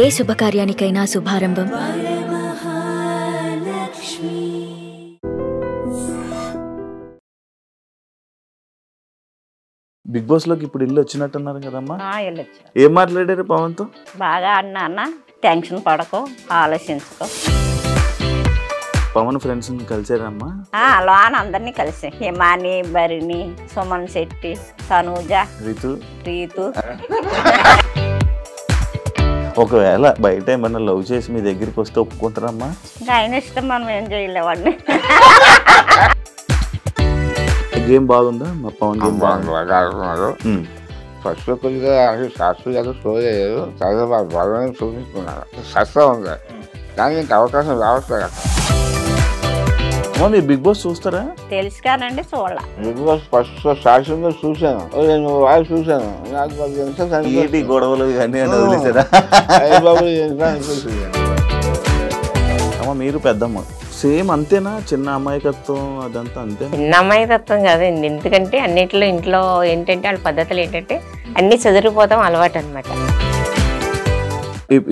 ఏ శుభకార్యానికైనా శుభారంభం big boss లోకి ఇప్పుడు ఇల్లు వచ్చినట్టున్నారు కదమ్మా. వెళ్ళొచ్చు. ఏం మాట్లాడారు పవన్ తో? బాగా అన్న టెన్షన్ పడకు, ఆలోచించుకో. పవన్ ఫ్రెండ్స్ కలిసారమ్మా? లోన అందరినీ కలిసి హిమాని, భరిణి, సుమన్ శెట్టి, తనూజ, రీతు. ఒకవేళ బయట ఏమన్నా లవ్ చేసి మీ దగ్గరికి వస్తే ఒప్పుకుంటారమ్మా? ఇంకా ఆయన ఇష్టం, మనం ఏం చేయలేవాడిని. గేమ్ బాగుందా మా పవన్? గేమ్ బాగున్నారు. ఫస్ట్ కొద్దిగా శాస్త్రీయ స్టోరీ అయ్యారు, తర్వాత బాగా చూపించుకున్నారు. సస్తా ఉంది కానీ ఇంక అవకాశం రావట్లేదు. మీరు బిగ్ బాస్ చూస్తారా? తెలుసు కానండి, చూడాల. బిగ్ బాస్ ఫస్ట్ స్టార్టింగ్ చూశాను, 2 వారాలు చూశాను. నాకు గొడవలు ఇవన్నీ వదిలేసారా? అమ్మ మీరు పెద్దమ్మ, సేమ్ అంతేనా? చిన్న అమాయకత్వం అదంతా అంతే? చిన్న అమాయకత్వం కాదండి, ఎందుకంటే అన్నింటిలో ఇంట్లో ఏంటంటే వాళ్ళ పద్ధతులు ఏంటంటే అన్ని చదిరిపోతాం అలవాటు అనమాట.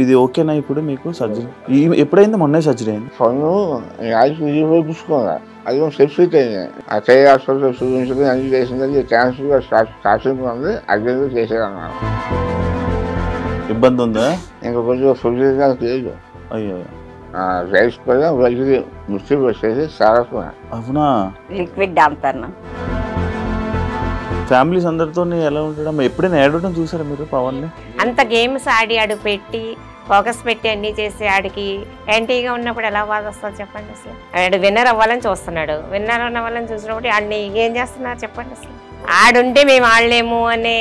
ఇది ఓకేనా ఇప్పుడు మీకు? సర్జరీ ఎప్పుడైంది? మొన్నే సర్జరీ అయింది. పన్ను చూపించుకోగా అది సెప్సిట్ అయింది. ఆ చేయి హాస్పిటల్ చూపించుకుని అన్ని చేసింది. క్యాన్సర్ స్టార్టింగ్ ఉంది, అర్జెంట్ చేసేదన్నారు. ఇబ్బంది ఉందా? ఇంకా కొంచెం ఫుడ్ లేదు. అయ్యో, రైస్ కూడా రైస్కి ముస్తి వచ్చేసి సారస్వా. అవునా? లిక్విడ్ డాంపర్నా. ఫ్యామిలీస్ అందరితో ఎలా ఉంటాడమ్మా? ఎప్పుడైనా ఏడవడం చూసారా మీరు పవన్ ని? అంత గేమ్స్ ఆడి ఆడు పెట్టి ఫోకస్ పెట్టి అన్ని చేసి ఆడికి యాంటీగా ఉన్నప్పుడు ఎలా బాధ వస్తుంది చెప్పండి. అసలు ఆడు విన్నర్ అవ్వాలని చూస్తున్నాడు, విన్నర్ అవ్వాలని చూసినప్పుడు ఆడిని ఏం చేస్తున్నారు చెప్పండి. అసలు ఆడుంటే మేము ఆడలేము అనే.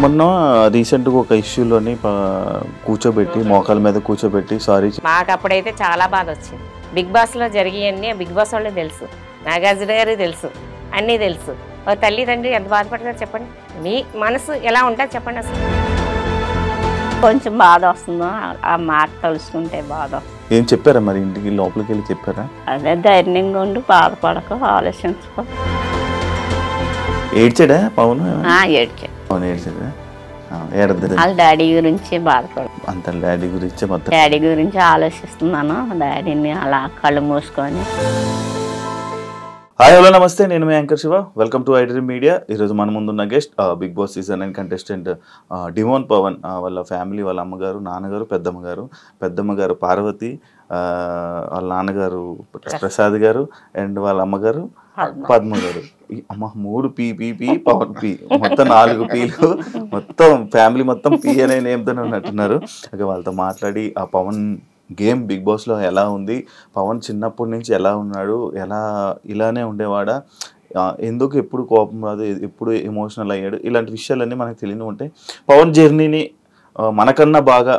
మొన్న రీసెంట్గా ఒక ఇష్యూలోని కూర్చోబెట్టి మోకాల మీద కూర్చోబెట్టి సారీ. మాకు అప్పుడైతే చాలా బాధ వచ్చింది. బిగ్ బాస్లో జరిగివన్నీ బిగ్ బాస్ వాళ్ళే తెలుసు, నాగార్జున గారికి తెలుసు, అన్నీ తెలుసు. తల్లిదండ్రి ఎంత బాధపడతారు చెప్పండి, మీ మనసు ఎలా ఉంటుంది చెప్పండి. అసలు కొంచెం బాధ వస్తుందో ఆ మాట తలుసుకుంటే బాధ. ఏం చెప్పారా మరి? ఇంటికి లోపలికి వెళ్ళి చెప్పారా? అదే ధైర్యంగా ఉండి బాధపడకు, ఆలోచించుకో. ఏడ్చాడా పవన్? ఏడ్చా. పవన్ ఏడ్చాడా? ఏడద్దు. వాళ్ళ డాడీ గురించి బాధపడు. అంత డాడీ గురించి మొత్తం డాడీ గురించి ఆలోచిస్తున్నాను. డాడీని అలా కళ్ళు మూసుకొని. హాయ్ హలో నమస్తే, నేను మీ anchor Shiva. Welcome to iDream media. ఈరోజు మన ముందున్న guest Bigg Boss season 9 contestant demon Pavan. వాళ్ళ ఫ్యామిలీ, వాళ్ళ అమ్మగారు, నాన్నగారు, పెద్దమ్మగారు పార్వతి, వాళ్ళ నాన్నగారు ప్రసాద్ గారు అండ్ వాళ్ళ అమ్మగారు పద్మ గారు. అమ్మ 3 పీ పవన్ పీ, మొత్తం 4 పీలు. మొత్తం ఫ్యామిలీ మొత్తం పీ అనే నేమ్తోనే ఉన్నట్టున్నారు. ఓకే, వాళ్ళతో మాట్లాడి ఆ పవన్ గేమ్ బిగ్ బాస్లో ఎలా ఉంది, పవన్ చిన్నప్పటి నుంచి ఎలా ఉన్నాడు, ఇలానే ఉండేవాడా, ఎందుకు ఎప్పుడు కోపం రాదు, ఎప్పుడు ఎమోషనల్ అయ్యాడు, ఇలాంటి విషయాలన్నీ మనకు తెలియని ఉంటాయి. పవన్ జర్నీని మనకన్నా బాగా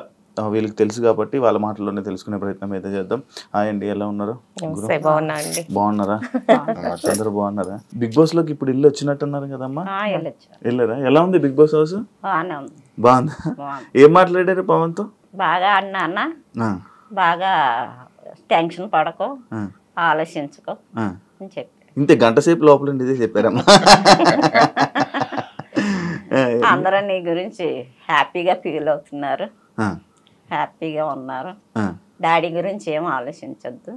వీళ్ళకి తెలుసు కాబట్టి వాళ్ళ మాటల్లోనే తెలుసుకునే ప్రయత్నం అయితే చేద్దాం. అండి, ఎలా ఉన్నారు? బాగున్నారా? అందరూ బాగున్నారా? బిగ్ బాస్ లోకి ఇప్పుడు ఇల్లు వచ్చినట్టున్నారు కదమ్మా, వెళ్ళారా? ఎలా ఉంది బిగ్ బాస్ హౌస్? బాగుందా? ఏం మాట్లాడారు పవన్ తో? బాగా అన్న బాగా టెన్షన్ పడకు, ఆలోచించుకో అని చెప్పి. ఇంతే గంట సేపు లోపల ఇదే చెప్పారమ్మా. అందరూ నీ గురించి హ్యాపీగా ఫీల్ అవుతున్నారు, హ్యాపీగా ఉన్నారు. డాడీ గురించి ఏం ఆలోచించద్దు,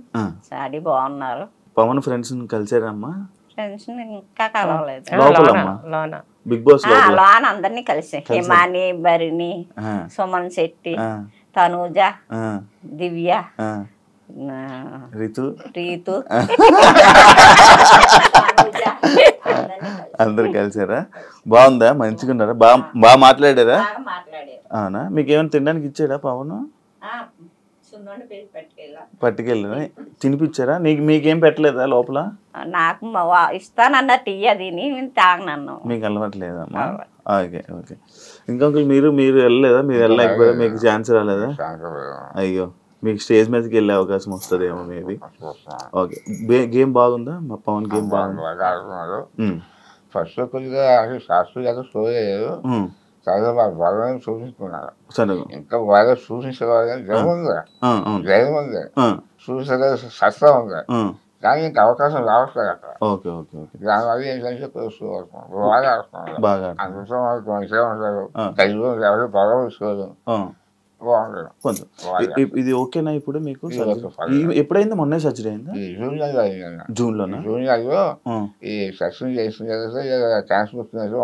డాడీ బాగున్నారు. పవన్ ఫ్రెండ్స్ కలిసారమ్మా? ఫ్రెండ్స్ ఇంకా కలవలేదు. బిగ్ బాస్ లోన అందరినీ కలిసి హిమాని, భరిణి, సుమన్ శెట్టి, తనూజ, దివ్య, రీతు అందరు కలిసారా? బాగుందా? మంచిగా ఉన్నారా? బాగా మాట్లాడారా? అవునా? మీకు ఏమైనా తినడానికి ఇచ్చాడా పవన్? పట్టుకెళ్ళా తినిపించారా? మీకేం పెట్టలేదా లోపల? నాకు ఇస్తానన్న టీ అది తాగనన్ను. మీకు అలవాట్లేదమ్మా? ఓకే. ఇంకొకరు మీరు వెళ్ళలేదా? మీరు వెళ్ళలేకపోయారా? మీకు ఛాన్స్ రాలేదా? అయ్యో, మీకు స్టేజ్ మీదకి వెళ్ళే అవకాశం వస్తుందేమో మేబీ. ఓకే, గేమ్ బాగుందా మా పవన్? గేమ్ బాగుంది. ఫస్ట్ కొద్దిగా శాస్త్రీయ స్టోరీ అయ్యారు, తర్వాత బాగా చూపించుకున్నారు. ఇంకా బాగా చూపించేవారు కానీ జగన్ ఉంది చూసే సస్తా ఉంది. కానీ ఇంకా అవకాశం రావట్లేదు అక్కడ. ఓకే ఓకే ఓకే దానివల్ల ఏంటంటే బాగా ఆడుతున్నారు. బాగా అందుకోసం వాళ్ళు మంచిగా ఉంటారు. తెలుగు ఎవరు బాగా తీసుకోరు. బాగుంటారు కొంచెం బాగా. ఇది ఓకేనా ఇప్పుడు మీకు ఇది సర్జరీ? ఓకే, పర్లేదు. ఎప్పుడైంది? మొన్నే సర్జరీ అయిందా? ఈ జూనియర్లో అయిందన్న. జూన్లోనా? జూనియర్లో ఆ, ఈ సెక్షన్ చేసిన తర్వాత ఛాన్స్ వచ్చినట్టు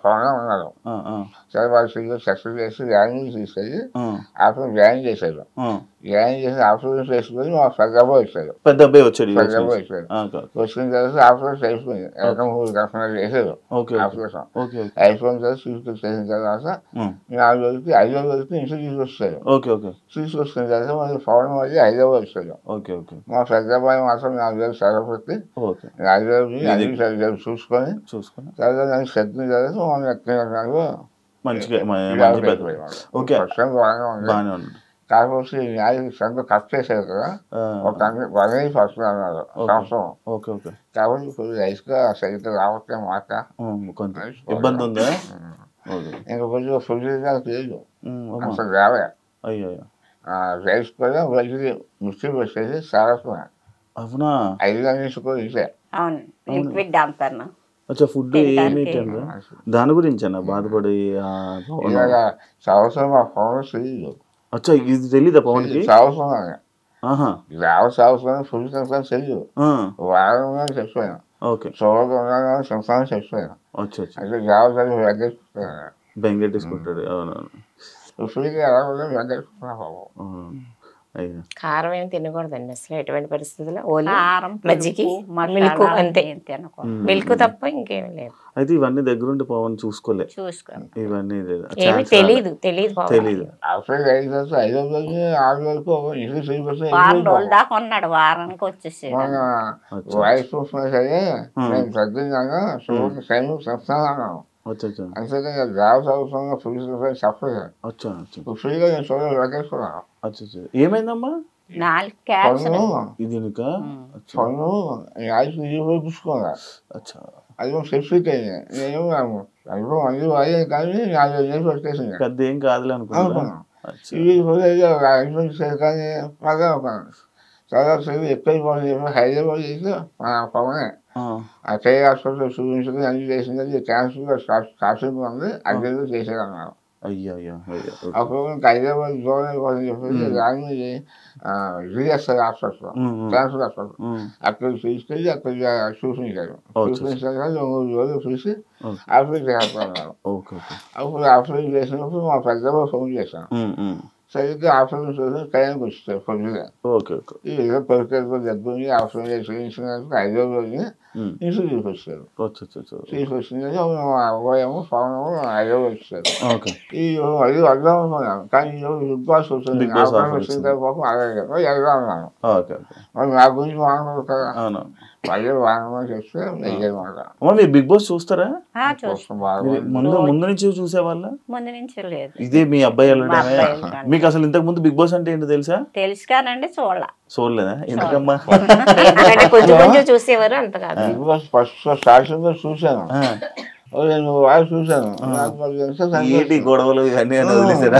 ఫోన్లో ఉన్నారు. ఆ, ఆ, సరే వాళ్ళు సెక్షన్ చేసి జాయిన్ తీసుకెళ్ళి ఆ, ఆఫ్టర్ జాయిన్ చేశారు. ఆ. జాయిన్ చేసి ఆఫ్టర్ చేసుకొని మా పెద్దబాబు వచ్చారు. పెద్ద అబ్బాయి వచ్చాడు US పెద్దబాబు నుంచి. వచ్చారు. ఆ, ఓకే వచ్చిన తర్వాత ఆఫ్టర్ అయిపోయింది. ఎక్కడ కస్టమర్ చేశారు ఓకే ఆఫ్టర్ ఓకే ఓకే అయిపోయిన తర్వాత తీసుకొచ్చేసిన తర్వాత 4 రోజులకి 5 రోజులకి ఇంట్లో తీసుకొస్తారు. ఓకే ఓకే తీసుకొచ్చిన తర్వాత మళ్ళీ ఫోన్ మళ్ళీ హైదరాబాద్ వచ్చారు. ఓకే ఓకే మా పెద్ద అబ్బాయి మాత్రం 4 రోజులు సెలవు పెట్టి ఓకే 4 రోజులు అన్ని సరిగ్గా చూసుకొని చూసుకున్నా తర్వాత నన్ను చెప్పిన తర్వాత మనం ఎక్కడ మంచిగా మంచి పెద్ద ఓకే బాగానే ఉంది. బాగానే ఉంది. కాకపోతే సంత కట్ చేశారు కదా, ఆ, ఒక 1 ఫస్ట్ అన్నారు సంవత్సరం. ఓకే ఓకే కాబట్టి ఇప్పుడు రైస్గా సరిగ్గా రావట్లే మాట. కొంచెం ఇబ్బంది ఉందా? ఓకే ఇంకా కొంచెం ఫుడ్ లేదు అమ్మా. అసలు రావే. అయ్యో అయ్యో. రైస్ కూడా రోజుకి మిక్సీ వచ్చేసి సారస్వరం అవునా? 5 గంటలు కూడా ఇదే. అవును లిక్విడ్ అంటాను. అచ్చా ఫుడ్ ఏమి తినరా? దాని గురించి అన్న బాధపడి ఇలాగ సంవత్సరం మా ఫోన్ తెలియదు. అచ్చా ఇది తెలీదా పవన్కి? సంవత్సరం ఆహా సంవత్సరం ఫుడ్ కనుక తెలియదు. ఆ, వారం చచ్చిపోయాను. ఓకే చూడకుండా సంవత్సరం చచ్చిపోయాను. అచ్చా అచ్చా అంటే జాగ్రత్తగా వెగ్గేసుకున్నాను. బెంగెట్టేసుకుంటాడు. అవునవును ఫ్రీగా ఎలా ఉందో వెగ్గేసుకున్నాను. అవును. అయ్యా కారం ఏమి తినకూడదండి అసలు ఎటువంటి పరిస్థితుల్లో. ఓన్లీ కారం మజ్జిగి మసాలా మిల్క్ అంతే. ఏం తినకూడదు. మిల్క్ తప్ప ఇంకేమీ లేదు. అయితే ఇవన్నీ దగ్గరుండి పవన్ చూసుకోలే చూసుకోండి. ఇవన్నీ లేదు. ఏమి ఛాన్స్ తెలీదు తెలీదు. అసలు 5 రోజులు 5 రోజులు 6 వరకు ఇంట్లో సరిపోతే వారం రోజుల దాకా ఉన్నాడు, వారానికి వచ్చేసి మన వాయిస్ చూసినా సరే నేను తగ్గిందాక చూడండి సైన్ చెప్తాను అన్నాను. అచ్చా అచ్చా అంతేకాని జాబ్స్ అవసరంగా ఫ్రీ చెప్పలేదు. అచ్చా అచ్చా ఫ్రీగా నేను చూడాలి వెగ్గేసుకున్నాను. అచ్చా అచ్చా ఏమైందమ్మా? 4 క్యాప్స్. పన్ను ఇది నీక? అచ్చా పన్ను యాజ్ చూపించుకోగా అచ్చా అది సెప్సిక్ అయింది. నేను అనుభవం అన్ని వాడే కానీ 4 రోజులు పెట్టేసింది. పెద్ద ఏం కాదులే అనుకున్నా. అనుకున్నాను అచ్చా ఇది ఇన్ఫెక్షన్ కానీ బాగా చాలా సేపు ఎక్కువైపోయింది. హైదరాబాద్ చేసి పవనే ఆ, ఆ చేయి హాస్పిటల్ చూపించుకుని అన్ని చేసింది. క్యాన్సర్ స్టార్టింగ్ ఉంది, అది చేసేదన్నారు. అయ్యా అయ్యా అయ్యా ఓకే. అప్పుడు ఇంకా హైదరాబాద్ దూరం అయిపోతుందని చెప్పేసి రాని జిఎస్ఐ హాస్పిటల్ క్యాన్సర్ హాస్పిటల్ అక్కడ తీసుకెళ్ళి అక్కడ చూపించారు. చూపించాక 3 రోజులు చూసి ఆపరేట్ చేస్తున్నారు. ఓకే ఓకే అప్పుడు ఆపరేట్ చేసినప్పుడు మా పెద్దమ్మ ఫోన్ చేశాను. సరిగ్గా ఆపరేషన్ చూసి టైంకి వచ్చారు పొద్దుగా. ఓకే ఓకే ఏదో పరికరాలతో దగ్గర ఆపరేషన్ చేయించినందుకు 5వ రోజుని ఇంట్లో తీసుకొచ్చారు. తీసుకొచ్చిందని అబ్బాయేమో ఫోన్ 5వ వచ్చారు. ఓకే ఈ అది అర్థం అనుకున్నాను. కానీ బిగ్ బాస్ వచ్చింది. వచ్చిన తర్వాత అలాగే వెళ్దాం అన్నాను. ఓకే ఓకే మరి నా గురించి మాట్లాడదు కదా, అవును. మళ్ళీ వాడమని చెప్తే అన్నమాట. అమ్మా మీరు బిగ్ బాస్ చూస్తారా? చూస్తాం. ముందు నుంచి చూసేవాళ్ళ? ముందు నుంచి లేదు. ఇదే మీ అబ్బాయి మా వెళ్ళడమే? అబ్బాయి వెళ్ళడం. మీకు అసలు ఇంతకు ముందు బిగ్ బాస్ అంటే ఏంటో తెలుసా? తెలుసు కానండి చూడాల. చూడలేదా? ఎందుకమ్మా? ఎందుకంటే కొంచెం కొంచెం చూసేవారు, అంత కాదు. బిగ్ బాస్ ఫస్ట్ స్టార్టింగ్ చూశాను. నేను వాయిస్ చూశాను. ఏంటి గొడవలు ఇవన్నీ అని వదిలేసారా?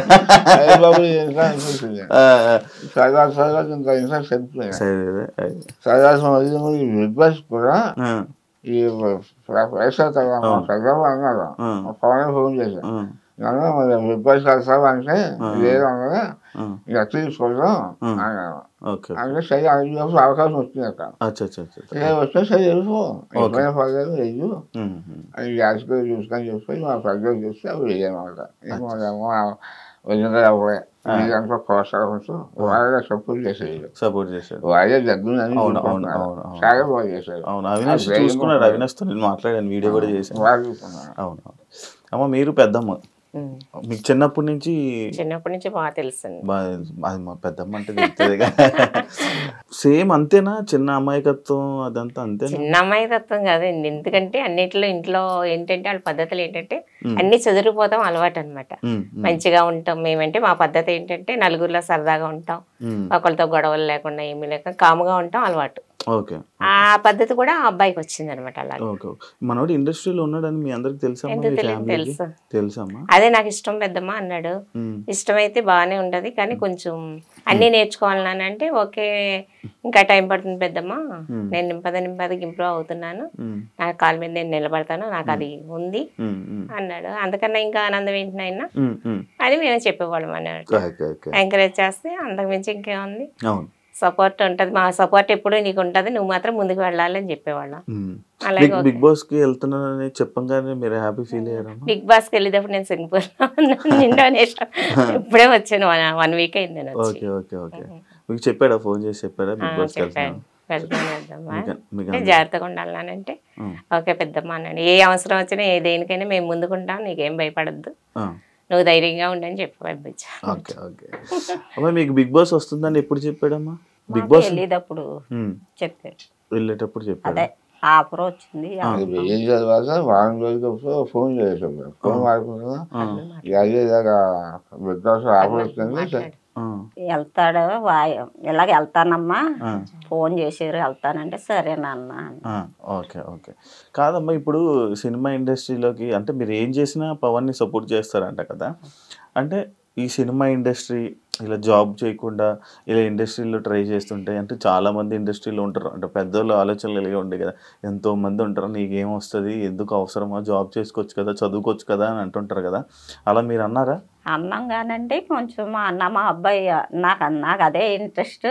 అనిపించింది. సరదా ఇంకా ఇన్ఫెక్ట్ చెప్తున్నాను. సరదా బిగ్ బాస్ కూడా ఈ వైఎస్ఆర్ చంద్రబాబు అన్నారు. ఫోన్ చేశాను. మరి బిగ్ బాస్ కలిసావు అంటే లేదు అన్నదా ఇక తీసుకోవడం అన్నాను. అంటే సరే అడిగినప్పుడు అవకాశం వచ్చింది అక్కడ. వస్తే సరే వెళ్ళిపో, ఎప్పుడైనా పర్లేదు వెయ్యు అని యాజ్గా చూసుకొని చెప్పి మా పెద్దలు చూస్తే అవి వేయనమాట. ఏమో వదిలిగా అవ్వే దాంట్లో ప్రోత్సాహంతో వాళ్ళగా సపోర్ట్ చేసేది. వాళ్ళే దగ్గర చాలా బాగా చేశారు. అవును అవినాష్ చూసుకున్నాడు. అవినాష్తో నేను మాట్లాడాను, వీడియో కూడా చేశాను. వాళ్ళు చూసుకున్నారు. అవును అమ్మ మీరు పెద్దమ్మ, మీకు చిన్నప్పటి నుంచి బాగా తెలుసండి. అది మా పెద్దమ్మ అంటే తెలుస్తుంది. సేమ్ అంతేనా? చిన్న అమాయకత్వం అదంతా అంతేనా? చిన్న అమాయకత్వం కాదండి. ఎందుకంటే అన్నిట్లో ఇంట్లో ఏంటంటే వాళ్ళ పద్ధతులు ఏంటంటే అన్ని చదిరిపోతాం అలవాటు అనమాట. మంచిగా ఉంటాం మేమంటే. మా పద్ధతి ఏంటంటే నలుగురిలో సరదాగా ఉంటాం, ఒకరితో గొడవలు లేకుండా ఏమీ లేక కాముగా ఉంటాం అలవాటు. ఓకే ఆ పద్ధతి కూడా ఆ అబ్బాయికి వచ్చింది అనమాట. అలాగే ఓకే. మనోడు ఇండస్ట్రీలో ఉన్నాడని మీ అందరికి తెలుసా? ఎందుకు తెలియదు, తెలుసు. తెలుసమ్మా? అదే నాకు ఇష్టం పెద్దమ్మ అన్నాడు. ఇష్టమైతే బాగానే ఉంటది కానీ కొంచెం అన్ని నేర్చుకోవాలని అంటే ఓకే ఇంకా టైం పడుతుంది పెద్దమ్మ, నేను నింపదకి ఇంప్రూవ్ అవుతున్నాను, నా కాళ్ళ మీద నేను నిలబడతాను, నాకు అది ఉంది అన్నాడు. అందుకన్నా ఇంకా ఆనందం ఏంటి నాయన అని మేము చెప్పేవాళ్ళం అన్నాడు. ఎంకరేజ్ చేస్తే అంతకు మించి ఇంకేముంది, సపోర్ట్ ఉంటది, మా సపోర్ట్ ఎప్పుడు నీకు ఉంటది, నువ్వు మాత్రం ముందుకు వెళ్ళాలి అని చెప్పేవాళ్ళం. అలాగే బిగ్ బాస్ కి వెళ్తున్నానని చెప్పంగానే మీరు హ్యాపీ ఫీల్ అయ్యారా? బిగ్ బాస్ కి వెళ్ళేటప్పుడు నేను సింగపూర్ ఇండోనేషియా ఇప్పుడే వచ్చాను, 1 వీక్ అయింది. Okay okay okay. మీకు చెప్పాడా, ఫోన్ చేసి చెప్పాడా బిగ్ బాస్ చెప్పాను వెళ్దామా జాగ్రత్తగా ఉండాలంటే ఓకే పెద్దమ్మ అన్నాడు. ఏ అవసరం వచ్చినా ఏ దేనికైనా మేము ముందుకుంటాం, నీకేం భయపడద్దు, నువ్వు ధైర్యంగా ఉండని చెప్పి పంపించాను. Okay okay. అమ్మా మీకు బిగ్ బాస్ వస్తుందని ఎప్పుడు చెప్పాడమ్మా? బిగ్ బాస్ వెళ్ళేటప్పుడు చెప్పాడు, వెళ్ళేటప్పుడు చెప్పాడు. ఆఫర్ వచ్చింది ఏం చదివాక వారం రోజులప్పుడు ఫోన్ చేసాడు, ఫోన్ మాట్లాడుకున్నా అదేదాకా బిగ్ బాస్ ఆఫర్ వచ్చింది, వెళ్తాడు ఇలాగ వెళ్తానమ్మా, ఫోన్ చేసారు వెళ్తానంటే సరేనన్నా. Okay okay. కాదమ్మా ఇప్పుడు సినిమా ఇండస్ట్రీలోకి అంటే మీరు ఏం చేసినా పవన్ని సపోర్ట్ చేస్తారంట కదా, అంటే ఈ సినిమా ఇండస్ట్రీ ఇలా జాబ్ చేయకుండా ఇలా ఇండస్ట్రీలో ట్రై చేస్తుంటే అంటే చాలామంది ఇండస్ట్రీలో ఉంటారు, అంటే పెద్దోళ్ళు ఆలోచనలు కలిగి ఉండే కదా, ఎంతోమంది ఉంటారు, నీకేం వస్తుంది, ఎందుకు అవసరమా, జాబ్ చేసుకోవచ్చు కదా, చదువుకోవచ్చు కదా అని అంటుంటారు కదా, అలా మీరు అన్నారా? అన్నాం కానండి కొంచెం అన్న మా అబ్బాయి నాకు అదే ఇంట్రెస్ట్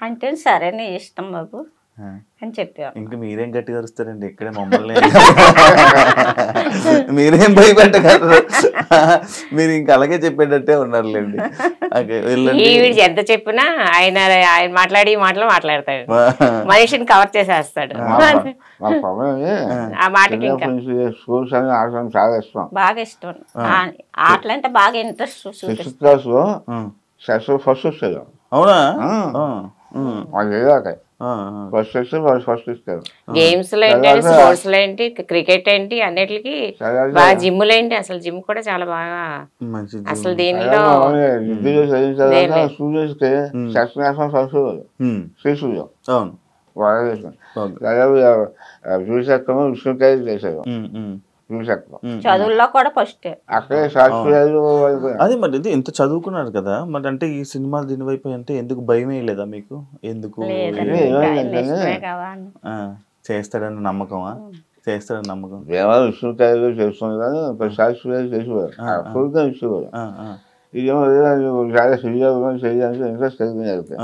అంటే సరే నీ ఇష్టం బాబు అని చెప్పారు. ఇంకా మీరేం గట్టిగా అరుస్తారండి, ఇక్కడే మమ్మల్ని మీరేం భయపెట్టగలరు, మీరు ఇంకా అలాగే చెప్పేటట్టే ఉన్నారులేండి. ఎంత చెప్పినా ఆయన మాట్లాడి మాట్లాడతాడు, మనిషిని కవర్ చేసేస్తాడు. ఆ మాటకి చాలా ఇష్టం, బాగా ఇష్టం, ఆటలంటే బాగా ఇంట్రెస్ట్. ఫస్ట్ వస్తుంది. అవునా? ఫస్ట్ ఇస్తారు. గేమ్స్ లో ఏంటి, స్పోర్ట్స్ లో ఏంటి, క్రికెట్ ఏంటి, అన్నిటికి బాగా జిమ్ లో ఏంటి, అసలు జిమ్ కూడా చాలా బాగా, అసలు దీనిలో విష్ణుకాయ చేశారు, చదువుల్లో కూడా ఫస్ట్. అక్కడే అదే మరి ఇది ఇంత చదువుకున్నారు కదా, మరి అంటే ఈ సినిమాలు దీని వైపు అంటే ఎందుకు భయం వేయలేదా మీకు? ఎందుకు చేస్తాడని నమ్మకమా? చేస్తాడని నమ్మకం విష్ణుకాయలు చేస్తుంది కానీ శాస్త్రీయాలు చేసేవారు, ఇచ్చేవారు. ఇదేమో చాలా చేయడానికి ఇంట్రెస్ట్ కలిగింది.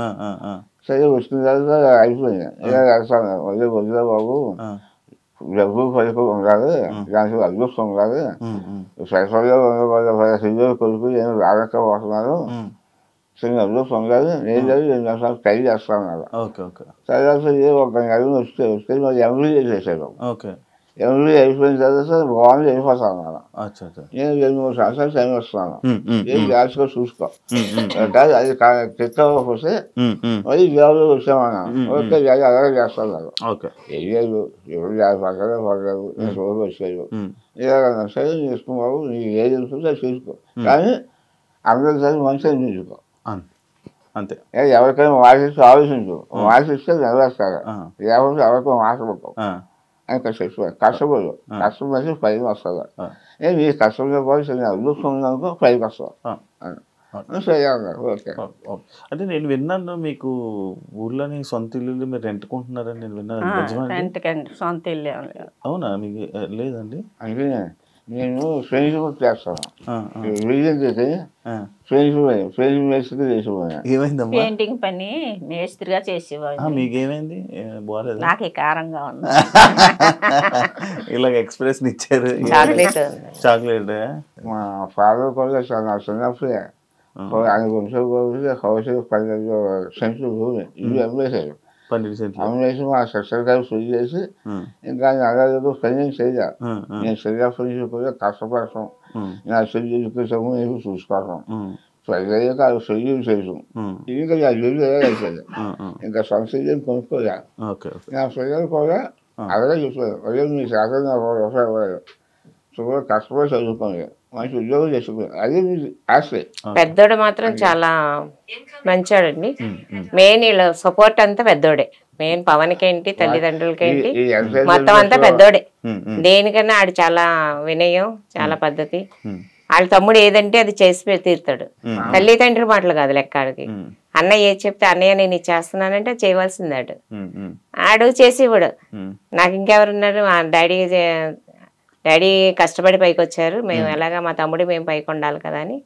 సరే వచ్చిన తర్వాత అయిపోయింది, వదిలే బాబు డబ్బు పైపు ఉండాలి, దానికి అదృష్టం ఉండాలి, సైఫర్లో కొడుకు ఏమి రాలేకపోతున్నారు, చిన్న అదృష్టం ఉండాలి, నేను ట్రై చేస్తాను. సరే ఒక నెల వస్తే మరి ఎంబీ చేసేసాడు. ఎంబీ అయిపోయిన తర్వాత బాగుంది అయిపోతాను అన్నమాట. నేను 2-3 సంవత్సరాలు టైం వస్తున్నాను, ఏం జాగ్రత్తగా చూసుకో, అది చెక్ అవ్వకపోతే మరి జాబ్లో వచ్చామన్నాను. ఓకే అలాగే చేస్తాను. ఏం లేదు ఎవరు పక్కనే పడలేదు, రోజు వచ్చాడు, ఇలాగన్నా సరే చేసుకున్నావు, నీకు ఏది తెలుస్తుందో అది చూసుకో, కానీ అందరిసారి మంచిగా చూసుకో అంతే. ఎవరికైనా మాసిస్తే ఆలోచించు, మాసిస్తే నెరవేర్తారు, లేకపోతే ఎవరికైనా మాసపడతావు అని కష్టపడు, కష్టపడి పైకి వస్తుంది. నీ కష్టంతో పాటు చిన్న అదృష్టం ఉందనుకో పైకి వస్తావు. అంటే నేను విన్నాను మీకు ఊర్లోని సొంత ఇల్లు మీరు రెంట్కుంటున్నారని నేను విన్నాను. సొంత ఇల్లు అవునా? మీకు లేదండి? అంటే నేను ఫ్రెండ్షిప్ చేస్తాను, రీజన్ చేసి ఫ్రెండ్షిప్ చేసిపోయాను. ఏమైందమ్మా? పెయింటింగ్ పని మేస్త్రిగా చేసేవాడు. మీకేమైంది? బాగాలేదు, నాకు కారంగా ఉంది. ఇలాగ ఎక్స్ప్రెషన్ ఇచ్చారు. చాక్లెట్ మా ఫాదర్ కూడా చాలా చిన్నప్పుడే ఆయన కొంచెం హౌస్ 12 సెంట్లు భూమి ఇల్లు అమ్మేశారు. అమ్మేసి మా సిస్టర్ గారు ఫుల్ చేసి ఇంకా అలాగే పని చేయాలి. నేను సరిగా ఫ్రెండ్షిప్ కూడా కష్టపడతాం, నా చెల్లి ఎడ్యుకేషన్ నేను చూసుకోవటం, ప్రజలయ్యాక అది చెల్లి చేయడం, ఇంకా నా చెల్లి అయిపోయింది, ఇంకా సొంత చెల్లి కొనుక్కోలే. నా పిల్లలు కూడా అలాగే చెప్పారు, అదే మీ శాతం కష్టపడి చదువుకోండి, మంచి ఉద్యోగం చేసుకోండి, అదే మీ ఆస్తి. పెద్దోడు మాత్రం చాలా మంచోడండి, మెయిన్ వీళ్ళ సపోర్ట్ అంతా పెద్దోడే. మెయిన్ పవన్కేంటి తల్లిదండ్రులకేంటి మొత్తం అంతా పెద్దోడే. దేనికన్నా ఆడు చాలా వినయం, చాలా పద్ధతి. వాళ్ళ తమ్ముడు ఏదంటే అది చేసి తీరుతాడు. తల్లిదండ్రుల మాటలు కాదు లెక్క ఆడికి. అన్నయ్య ఏది చెప్తే అన్నయ్య నేను ఇది చేస్తున్నానంటే చేయవలసింది ఆడు చేసేవాడు. నాకు ఇంకెవరున్నారు, డాడీ కష్టపడి పైకి వచ్చారు, మేము ఎలాగా మా తమ్ముడు మేము పైకి ఉండాలి కదా అని.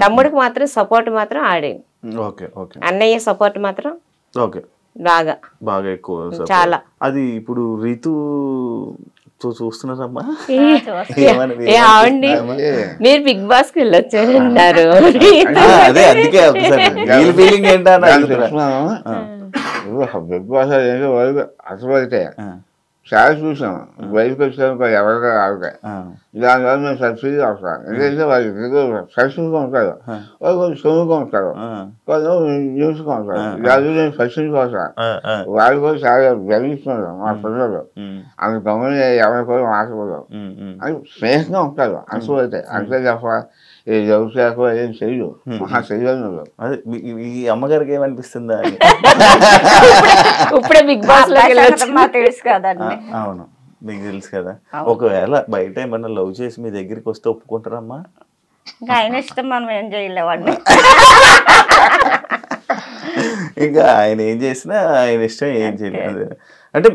తమ్ముడికి మాత్రం సపోర్ట్ మాత్రం ఆడే. అన్నయ్య సపోర్ట్ మాత్రం బాగా ఎక్కువ చాలా. అది ఇప్పుడు రీతు చూస్తున్నారమ్మా, ఆవండి మీరు బిగ్ బాస్ కి వెళ్ళొచ్చారన్నారు. అదే అందుకే ఫీలింగ్ ఏంటన్నా బిగ్ బాస్ అసలు చాలా చూసాం. బయటకు వచ్చాను ఎవరిగా ఆవిడ దానివల్ల మేము సబ్సిడీ అవసరం. ఎందుకంటే వాళ్ళు సక్సెస్గా ఉంటారు, వాళ్ళు కొంచెం సొమ్ముగా ఉంటారు, కొంచెం న్యూస్గా ఉంటారు. దాని నేను సక్సెస్ కోసం వాళ్ళు కూడా చాలా గర్విస్తున్నారు మా పిల్లలు. అంత గమని ఎవరి కూడా మాట్లాడరు అని స్నేహంగా ఉంటారు. అనుకోవైతే అంతే తప్ప ఈ వ్యవసాయకు ఏం చెయ్యు, మహా చెయ్యను. అదే ఈ అమ్మగారికి ఏమనిపిస్తుందా ఇప్పుడే బిగ్ బాస్ తెలుసు కదండి. అవును మీకు తెలుసు కదా. ఒకవేళ బయట ఏమన్నా లవ్ చేసి మీ దగ్గరికి వస్తే ఒప్పుకుంటారమ్మా? ఇంకా ఆయన ఇష్టం, మనం ఏం చేయలేవండి. ఇంకా ఆయన ఏం చేసినా ఆయన ఇష్టం, ఏం చేయలేదు. అంటే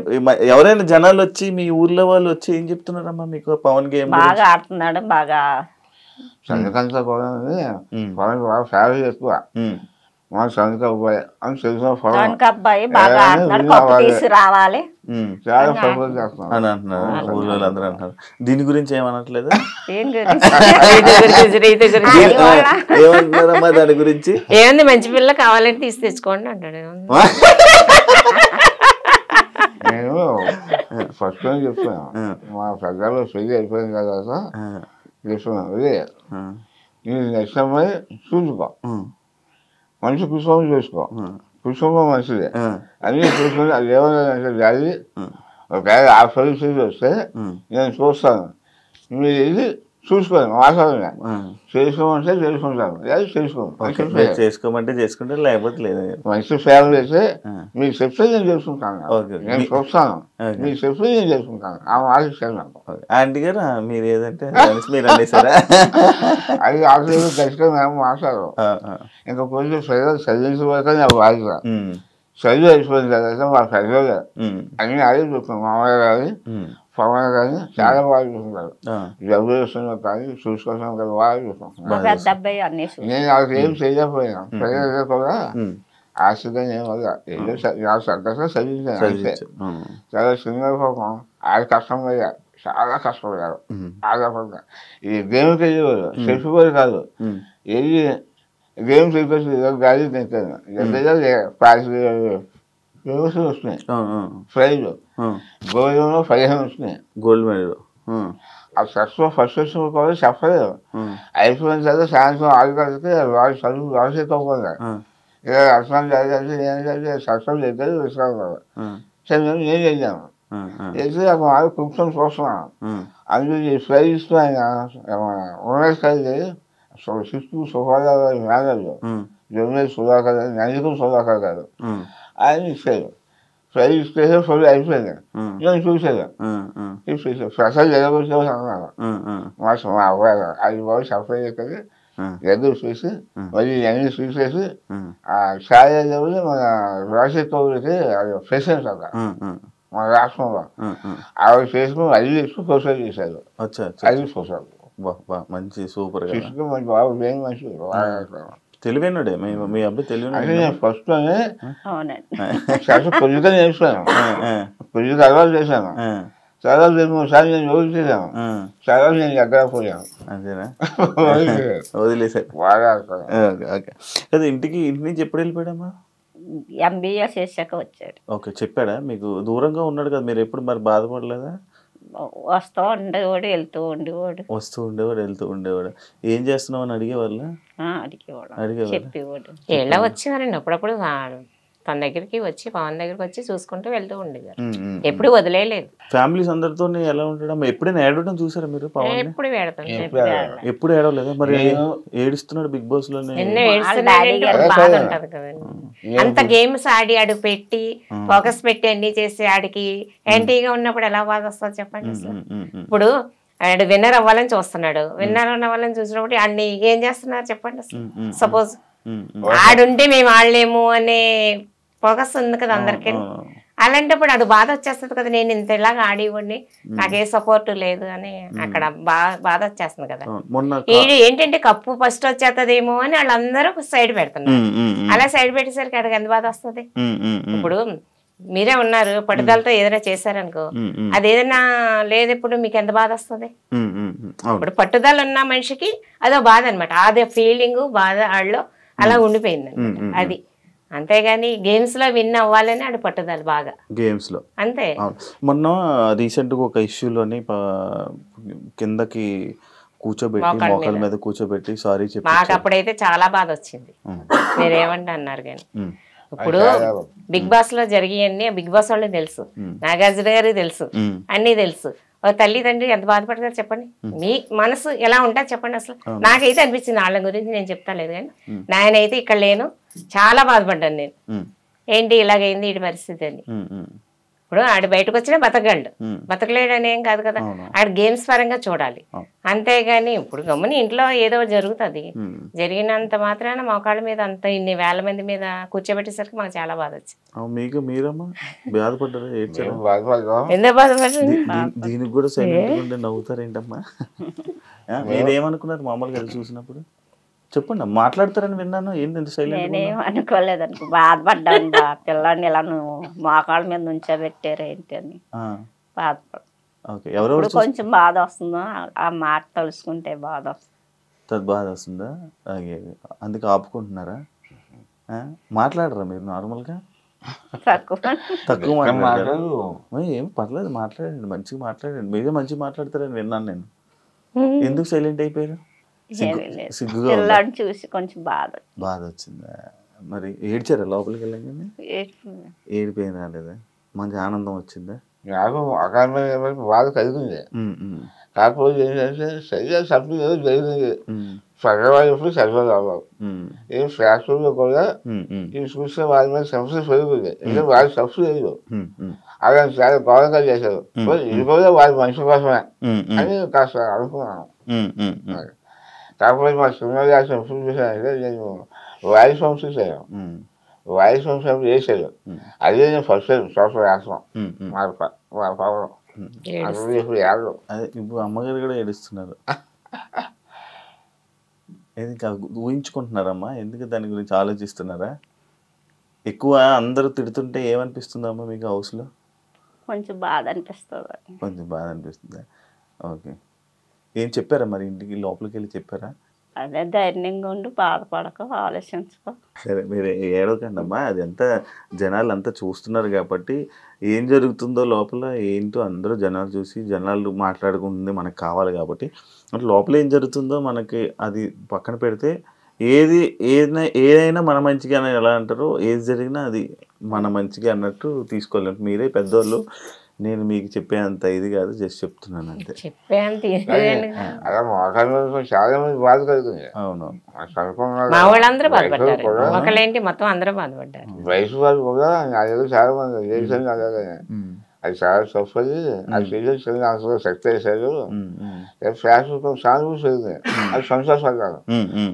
ఎవరైనా జనాలు వచ్చి మీ ఊర్లో వాళ్ళు వచ్చి ఏం చెప్తున్నారమ్మా మీకు? పవన్ గేమ్ బాగా ఆడుతున్నాడు, బాగా సంగతంతా కూడా పవన్ బాగా ఫ్యామిలీ ఎక్కువ. మా సంగతి అబ్బాయి అని తెలిసిన అబ్బాయి బాగా ఆడుతున్నాడు, కప్పు తీసి రావాలి చాలా సపోర్ట్ చేస్తున్నాం అని అంటున్నారు ఊళ్ళో అందరూ అంటున్నారు. దీని గురించి ఏమనట్లేదు? ఏమంటున్నారమ్మా దాని గురించి? ఏముంది, మంచి పిల్ల కావాలంటే తీసి తెచ్చుకోండి అంటాడు. నేను ఫస్ట్ టైం చెప్తాను, మా పెద్దలు పెళ్లి అయిపోయిన తర్వాత చెప్తున్నాను, అదే నేను నెక్స్ట్ అమ్మాయి చూసుకో, మంచి కుటుంబం చూసుకో, కుటుంబం మంచిదే అన్నీ చూసుకుంటే అది ఏమన్నా డాడీ ఒకవేళ ఆ పరిస్థితి వస్తే నేను చూస్తాను, మీరు ఇది చూసుకోండి, మాట్లాడండి, చేసుకోమంటే చేసుకుంటాను, అది చేసుకోమంటే చేసుకుంటాను, లేకపోతే లేదు. మంచి ఫ్యామిలీ అయితే మీకు చెప్తే నేను చేసుకుంటాను, నేను చూస్తాను, మీకు చెప్తే నేను చేసుకుంటాను, ఆ మాట ఇస్తాను. ఆంటీ గారు మీరు ఏదంటే మీరు అనేసారా? అది ఆఖరి ఖచ్చితంగా మేము మాట్లాడరు. ఇంకా కొంచెం ప్రజలు చదివించబోతే నాకు బాధ్యత. చదువు అయిపోయిన తర్వాత మా ప్రజలు అన్ని అదే చూస్తాం, మామయ్య కానీ పవన్ కానీ చాలా బాగా చూసుకుంటారు. డబ్బులు వస్తున్నా కానీ చూసుకోవడం కదా బాగా చూసుకుంటాం. నేను వాళ్ళకి ఏం చేయలేకపోయినా ప్రజలు కూడా ఆశగా నేను ఏదో సంతోషంగా చదివించాను. చాలా చిన్న పాపం ఆడ కష్టమయ్యా, చాలా కష్టపడ్డారు. ఆధారపడ్డా ఈ గేమ్కి వెళ్ళేవారు, చెప్పుకోరు కాదు, ఏది గేమ్ చెప్పేసి గాలి తింటాను. గేమ్స్ వస్తున్నాయి, ప్రైజ్ గోల్డ్ 15 వస్తున్నాయి, గోల్డ్ మెడల్. ఆ ఫస్ట్ వచ్చిన కూడా చెప్పలేదు. అయిపోయిన తర్వాత సాయంత్రం 6 గంటలకి వాళ్ళు చదువు రాసేసుకోకుండా ఇక అర్థం చదివి ఏం చదివి సక్సెస్ చేస్తారు విశ్రాంతి. సరే నేను ఏం చేద్దాము చేసి అక్కడ వాళ్ళు కూర్చొని చూస్తున్నాను. అందులో ఈ ప్రైజ్ ఇస్తున్నాను ఉన్నది సిక్స్త్ సుఖాదారు మేనేజర్ జర్నలిస్ట్ సుధాకర్ గారు, నందికం సుధాకర్ గారు ఆయన ఇచ్చారు. ప్రైజ్ ఇస్తే ఫుల్ అయిపోయింది. నేను చూసాను, ప్రసాద్ జగబోసాను అన్నాను. మా అబ్బాయి అది బాబు సప్లై చేస్తుంది ఎదురు చూసి మళ్ళీ అన్ని చూసేసి ఆ ఛాయలు మన రాజశేఖర్ కౌరికి అది ప్రెసిడెంట్ అక్కడ మన రాష్ట్రంలో ఆవిడ చేసుకుని అది చేసుకుని ప్రొసైడ్ చేశారు. అది ప్రొసైడ్ మంచి సూపర్ మంచి బాబు మెయిన్ మంచి తెలివైనడే మీ అబ్బాయి తెలివైన. నేను ఫస్ట్ లోనే కొద్దిగా నేర్చుకున్నాను, కొద్దిగా అలవాటు చేశాను. చాలా 2-3 సార్లు నేను రోజు చేశాను, చాలా నేను ఎక్కడ పోయాను. అంతేనా? వదిలేసారు బాగా. అదే ఇంటి నుంచి ఎప్పుడు వెళ్ళిపోయాడమ్మా? MBA చేశాక వచ్చాడు. ఓకే, చెప్పాడా మీకు? దూరంగా ఉన్నాడు కదా, మీరు ఎప్పుడు మరి బాధపడలేదా? వస్తూ ఉండేవాడు, వెళ్తూ ఉండేవాడు, వస్తూ ఉండేవాడు, వెళ్తూ ఉండేవాడు. ఏం చేస్తున్నావు అని అడిగేవాళ్ళు? అడిగేవాడు, చెప్పేవాడు. ఎలా వచ్చేవారండి అప్పుడప్పుడు తన దగ్గరికి వచ్చి పవన్ దగ్గరికి వచ్చి చూసుకుంటూ వెళ్తూ ఉండేవారు. ఎప్పుడు వదిలేయలేదు. ఫ్యామిలీస్ అందరితో ఎలా ఉండడం? ఎప్పుడైనా ఏడవడం చూసారా మీరు? పవన్ ఎప్పుడు వేడతాం, ఎప్పుడు ఏడవలేదా? మరి ఏడుస్తున్నాడు బిగ్ బాస్ లో, ఎన్నో ఏడుస్తున్నాడు, బాధ ఉంటది కదండి. అంత గేమ్స్ ఆడి అడుగు పెట్టి ఫోకస్ పెట్టి అన్ని చేసి ఆడికి యాంటీగా ఉన్నప్పుడు ఎలా బాధ వస్తుంది చెప్పండి అసలు. ఇప్పుడు ఆడు విన్నర్ అవ్వాలని చూస్తున్నాడు, విన్నర్ అవ్వాలని చూసినప్పుడు ఆడిని ఏం చేస్తున్నారు చెప్పండి అసలు. సపోజ్ ఆడుంటే మేము ఆడలేము అనే ఫోకస్ ఉంది కదా అందరికి. అలాంటప్పుడు ఆడు బాధ వచ్చేస్తుంది కదా, నేను ఇంత ఇలాగా ఆడివ్వండి నాకే సపోర్ట్ లేదు అని అక్కడ బాధ వచ్చేస్తుంది కదా. ఏంటంటే కప్పు ఫస్ట్ వచ్చేస్తుందేమో అని వాళ్ళందరూ సైడ్ పెడుతున్నారు. అలా సైడ్ పెట్టేసరికి ఆడికి ఎంత బాధ వస్తుంది. ఇప్పుడు మీరే ఉన్నారు, పట్టుదలతో ఏదైనా చేశారనుకో, అది ఏదైనా లేదు ఇప్పుడు మీకు ఎంత బాధ వస్తుంది. ఇప్పుడు పట్టుదల ఉన్న మనిషికి అదో బాధ అనమాట, అదే ఫీలింగ్ బాధ ఆడలో అలా ఉండిపోయింది అనమాట. అది అంతేగాని గేమ్స్ లో విన్ అవ్వాలని ఆడు పట్టుదల బాగా గేమ్స్ లో అంతే. మొన్న రీసెంట్ గా ఒక ఇష్యూలోని కిందకి కూర్చోబెట్టి మోకాల మీద కూర్చోబెట్టి సారీ చెప్పి, మాకు అప్పుడైతే చాలా బాధ వచ్చింది. మీరేమంటే అన్నారు కానీ ఇప్పుడు బిగ్ బాస్ లో జరిగాయన్నీ బిగ్ బాస్ వాళ్ళకి తెలుసు, నాగార్జున గారికి తెలుసు, అన్ని తెలుసు. ఒక తల్లిదండ్రి ఎంత బాధపడతారు చెప్పండి, మీ మనసు ఎలా ఉంటుంది చెప్పండి అసలు. నాకైతే అనిపించింది, వాళ్ళ గురించి నేను చెప్తా లేదు కానీ నాయనైతే ఇక్కడ లేను, చాలా బాధపడ్డాను నేను. ఏంటి ఇలాగైంది ఈ పరిస్థితి అని. ఇప్పుడు ఆడు బయటకు వచ్చినా బతకగలడు, బతకలేడు అని ఏం కాదు కదా. ఆడు గేమ్స్ పరంగా చూడాలి అంతేగాని ఇప్పుడు గమ్ముని ఇంట్లో ఏదో జరుగుతుంది, జరిగినంత మాత్రాన మోకాళ్ళ మీద అంత ఇన్ని వేల మంది మీద కూర్చోబెట్టేసరికి మాకు చాలా బాధ వచ్చింది. ఎందుకు బాధపడ్డారు? దీనికి కూడా సైలెంట్ నవ్వుతారేంటమ్మా? మీరేమనుకున్నారు మామూలుగా చూసినప్పుడు? చెప్పండి, మాట్లాడతారని విన్నాను. ఏంటంటే నేనేం అనుకోలేదనుకో, బాధపడ్డాను. పిల్లాడిని ఇలా నువ్వు మోకాళ్ళ మీద నుంచోబెట్టారు ఏంటి అని బాధపడ కొంచెం బాధ వస్తుందో ఆ మాట తలుసుకుంటే బాధ వస్తుంది. బాధ వస్తుందా? అందుకే ఆపుకుంటున్నారా? మాట్లాడరా మీరు నార్మల్గా? తక్కువ మాట్లాడారు. ఏం పర్లేదు, మాట్లాడండి, మంచిగా మాట్లాడండి. మీరే మంచిగా మాట్లాడతారని విన్నాను నేను. ఎందుకు సైలెంట్ అయిపోయారు? చూసి కొంచెం బాధ వచ్చిందా? మరి ఏడ్చారా లోపలికి వెళ్ళగానే? ఏడిపోయిన రాలేదా? మంచి ఆనందం వచ్చిందా? నాకు అకారణమైన బాధ కలిగింది. కాకపోతే ఏంటంటే సరిగ్గా సబ్జెక్ట్ ఏదో జరిగింది, సగవాళ్ళు సరిగ్గా రావాలి. ఏం ఫ్యాక్టరీలో కూడా ఇవి చూస్తే వాళ్ళ మీద సమస్య పెరుగుతుంది. ఎందుకంటే వాళ్ళ సమస్య లేదు, అలా చాలా గౌరవంగా చేశారు. ఇది కూడా వాళ్ళ మనిషి కోసమే అని కాస్త అనుకున్నాను. కాకపోతే మా సినిమా రాసిన ఎప్పుడు చూసానంటే నేను వాయిస్ వంశ చేశాను. వాయిస్ వంశం చేశాడు, అదే నేను ఫస్ట్ టైం సోషల్ రాష్ట్రం పవన్. ఇప్పుడు అమ్మగారు కూడా ఏడుస్తున్నారు. ఊహించుకుంటున్నారమ్మా? ఎందుకు దాని గురించి ఆలోచిస్తున్నారా? ఎక్కువ అందరూ తిడుతుంటే ఏమనిపిస్తుందమ్మా మీకు హౌస్లో? కొంచెం బాధ అనిపిస్తుంది. కొంచెం బాధ అనిపిస్తుందా? ఓకే. ఏం చెప్పారా మరి ఇంటికి లోపలికి వెళ్ళి చెప్పారా? అదే ధైర్యంగా ఉండి బాధపడక ఆలోచించుకో. సరే మీరు ఏడవకండి అమ్మా, అది అంతా జనాలు అంతా చూస్తున్నారు కాబట్టి ఏం జరుగుతుందో లోపల ఏంటో అందరూ జనాలు చూసి జనాలు మాట్లాడుకుంటుంది మనకు కావాలి కాబట్టి అంటే లోపల ఏం జరుగుతుందో మనకి అది పక్కన పెడితే ఏదైనా మన మంచిగా ఎలా అంటారో ఏది జరిగినా అది మన మంచిగా అన్నట్టు తీసుకోలేము. మీరే పెద్దోళ్ళు, నేను మీకు చెప్పేంత ఇది కాదు, జస్ట్ చెప్తున్నాను అంతే. అలా మోకాళ్ళ చాలా మంది బాధ కలుగుతుంది. అవును, మా వాళ్ళందరూ బాధపడ్డారు, ఒకళ్ళేంటి మొత్తం అందరూ బాధపడ్డారు. వయసు వాళ్ళు కూడా అదేదో చాలా మంది చేశాను అలాగే, అది చాలా తప్పది. అది చేసేది అందులో శక్తి వేసారు, ఫ్యాషన్ సానుభూతి పెరిగింది, అది సంతోషపడ్డాను.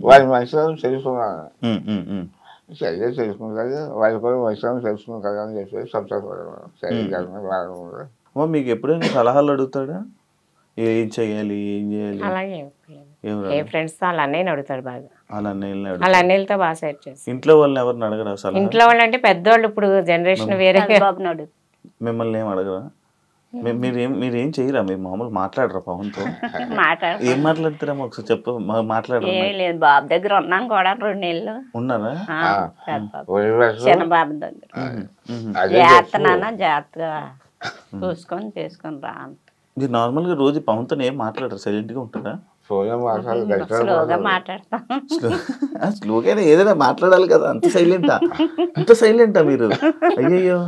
వారి మనుషులను తెలుసుకున్నాను, సరిగ్గా తెలుసుకుంటారు, వాళ్ళు కూడా మనుషులను తెలుసుకుంటారు అని చెప్పేసి సంతోషపడ్డాను. సరిగ్గా మీకు ఎప్పుడైనా సలహాలు అడుగుతాడా? ఏం చెయ్యాలి, ఏం చేయాలి? అలాగే ఏ ఫ్రెండ్స్ తో వాళ్ళ అన్నయ్యని అడుగుతాడు బాగా, వాళ్ళ అన్నయ్యలతో బాగా సెట్ చేసి. ఇంట్లో వాళ్ళని ఎవరిని అడగరా? ఇంట్లో వాళ్ళు అంటే పెద్దవాళ్ళు, ఇప్పుడు జనరేషన్ వేరే. మిమ్మల్ని ఏం అడగరా? మీరేం చెయ్యరా? మీరు మామూలు మాట్లాడరా పవన్తో? ఏం మాట్లాడతారా ఒకసారి చెప్ప, మాట్లాడరా? బాబు దగ్గర ఉన్నాను కూడా 2 నెలలు ఉన్నారా? చిన్న బాబు దగ్గర జాగ్రత్త జాగ్రత్తగా చూసుకొని చేసుకొని రా. మీరు నార్మల్గా రోజు పవన్తో ఏం మాట్లాడరా? సైలెంట్గా ఉంటారా? ఫోన్ స్లోగా మాట్లాడతాం. స్లోగానే ఏదైనా మాట్లాడాలి కదా, అంత సైలెంటా మీరు? అయ్యయ్యో.